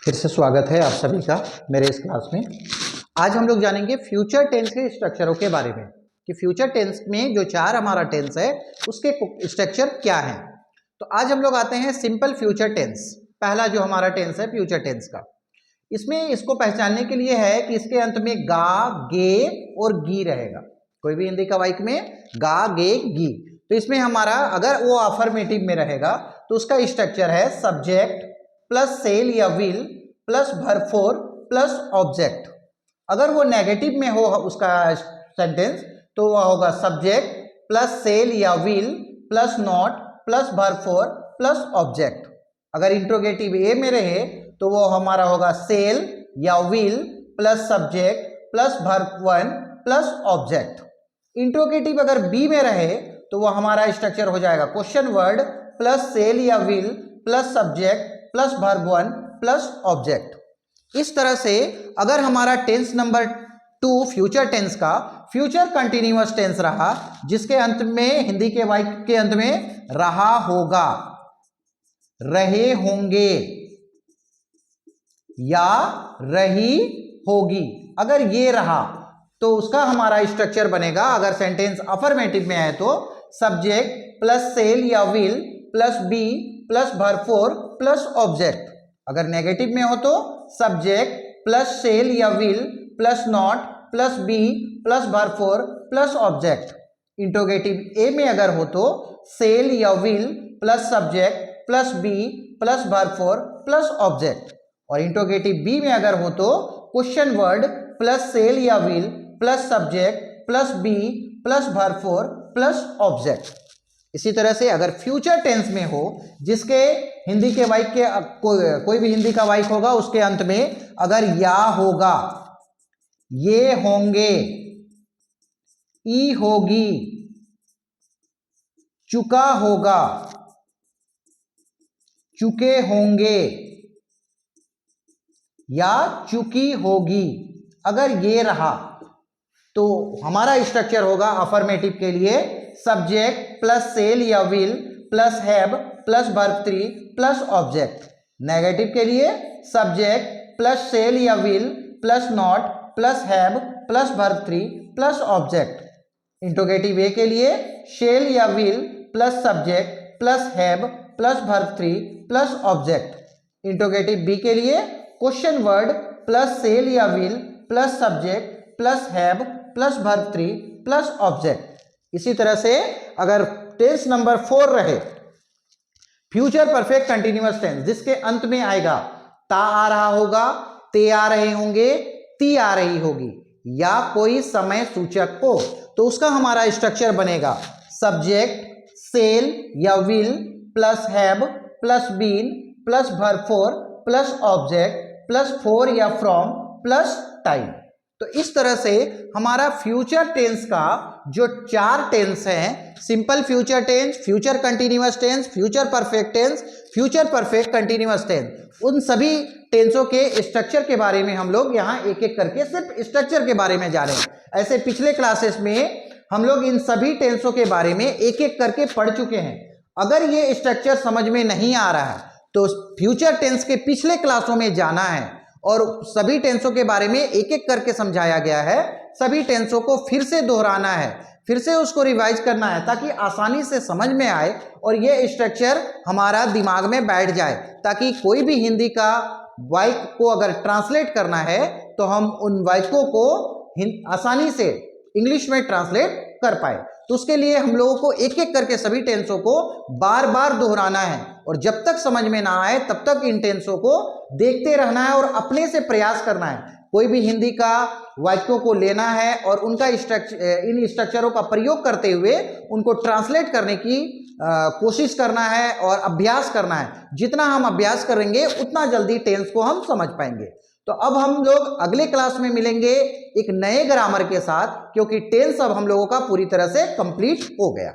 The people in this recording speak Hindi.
फिर से स्वागत है आप सभी का मेरे इस क्लास में। आज हम लोग जानेंगे फ्यूचर टेंस के स्ट्रक्चरों के बारे में कि फ्यूचर टेंस में जो चार हमारा टेंस है उसके स्ट्रक्चर क्या हैं। तो आज हम लोग आते हैं सिंपल फ्यूचर टेंस। पहला जो हमारा टेंस है फ्यूचर टेंस का, इसमें इसको पहचानने के लिए है कि इसके अंत में गा, गे और गी रहेगा। कोई भी हिंदी का वाक्य में गा, गे, गी, तो इसमें हमारा अगर वो अफर्मेटिव में रहेगा तो उसका स्ट्रक्चर है सब्जेक्ट प्लस सेल या will plus verb four plus object. अगर वो नेगेटिव में हो उसका सेंटेंस तो वह होगा सब्जेक्ट प्लस सेल या will plus not plus verb four plus object. अगर इंट्रोगेटिव ए में रहे तो वो हमारा होगा सेल या will plus subject plus verb one plus object. Interrogative अगर बी में रहे तो वो हमारा स्ट्रक्चर हो जाएगा क्वेश्चन वर्ड प्लस सेल या will plus subject plus verb one plus object. इस तरह से अगर हमारा टेंस नंबर 2 फ्यूचर टेंस का फ्यूचर कंटिन्यूअस टेंस रहा जिसके अंत में हिंदी के वाक्य के अंत में रहा होगा, रहे होंगे या रही होगी, अगर ये रहा तो उसका हमारा स्ट्रक्चर बनेगा, अगर सेंटेंस अफर्मेटिव में है तो सब्जेक्ट प्लस सेल या will plus be plus verb four plus object. अगर नेगेटिव में हो तो सब्जेक्ट प्लस सेल या will plus not plus be plus verb four plus object. Interrogative A में अगर हो तो सेल या will plus subject plus be plus verb four plus object. और इंट्रोगेटिव बी में अगर हो तो क्वेश्चन वर्ड प्लस सेल या will plus subject plus be plus verb four plus object. इसी तरह से अगर फ्यूचर टेंस में हो जिसके हिंदी के वाक्य कोई भी हिंदी का वाक्य होगा उसके अंत में अगर या होगा, ये होंगे, ई होगी, चुका होगा, चुके होंगे या चुकी होगी, अगर ये रहा तो हमारा स्ट्रक्चर होगा अफर्मेटिव के लिए सब्जेक्ट प्लस सेल या will plus have plus verb three plus object. Negative के लिए सब्जेक्ट प्लस सेल या will plus not plus have plus verb three plus object. Interrogative A के लिए सेल या will plus subject plus have plus verb three plus object. Interrogative B के लिए क्वेश्चन वर्ड प्लस सेल या will plus subject plus have plus verb three plus object. इसी तरह से अगर टेंस नंबर 4 रहे फ्यूचर परफेक्ट कंटिन्यूअस टेंस जिसके अंत में आएगा ता आ रहा होगा, ते आ रहे होंगे, ती आ रही होगी या कोई समय सूचक हो तो उसका हमारा स्ट्रक्चर बनेगा सब्जेक्ट सेल या will plus have plus been plus verb four plus object plus for या फ्रॉम प्लस टाइम। तो इस तरह से हमारा फ्यूचर टेंस का जो चार टेंस हैं, simple future tense, future continuous tense, future perfect tense, future perfect continuous tense, उन सभी टेंसों के स्ट्रक्चर के बारे में हम लोग यहाँ एक एक करके सिर्फ स्ट्रक्चर के बारे में जाने। ऐसे पिछले क्लासेस में हम लोग इन सभी टेंसों के बारे में एक एक करके पढ़ चुके हैं। अगर ये स्ट्रक्चर समझ में नहीं आ रहा है तो फ्यूचर टेंस के पिछले क्लासों में जाना है और सभी टेंसों के बारे में एक एक करके समझाया गया है। सभी टेंसों को फिर से दोहराना है, फिर से उसको रिवाइज करना है ताकि आसानी से समझ में आए और ये स्ट्रक्चर हमारा दिमाग में बैठ जाए, ताकि कोई भी हिंदी का वाक्य को अगर ट्रांसलेट करना है तो हम उन वाक्यों को आसानी से इंग्लिश में ट्रांसलेट कर पाए। तो उसके लिए हम लोगों को एक एक करके सभी टेंसों को बार बार दोहराना है और जब तक समझ में ना आए तब तक इन टेंसों को देखते रहना है और अपने से प्रयास करना है। कोई भी हिंदी का वाक्यों को लेना है और उनका इन स्ट्रक्चरों का प्रयोग करते हुए उनको ट्रांसलेट करने की कोशिश करना है और अभ्यास करना है। जितना हम अभ्यास करेंगे उतना जल्दी टेंस को हम समझ पाएंगे। तो अब हम लोग अगले क्लास में मिलेंगे एक नए ग्रामर के साथ, क्योंकि टेंस अब हम लोगों का पूरी तरह से कंप्लीट हो गया।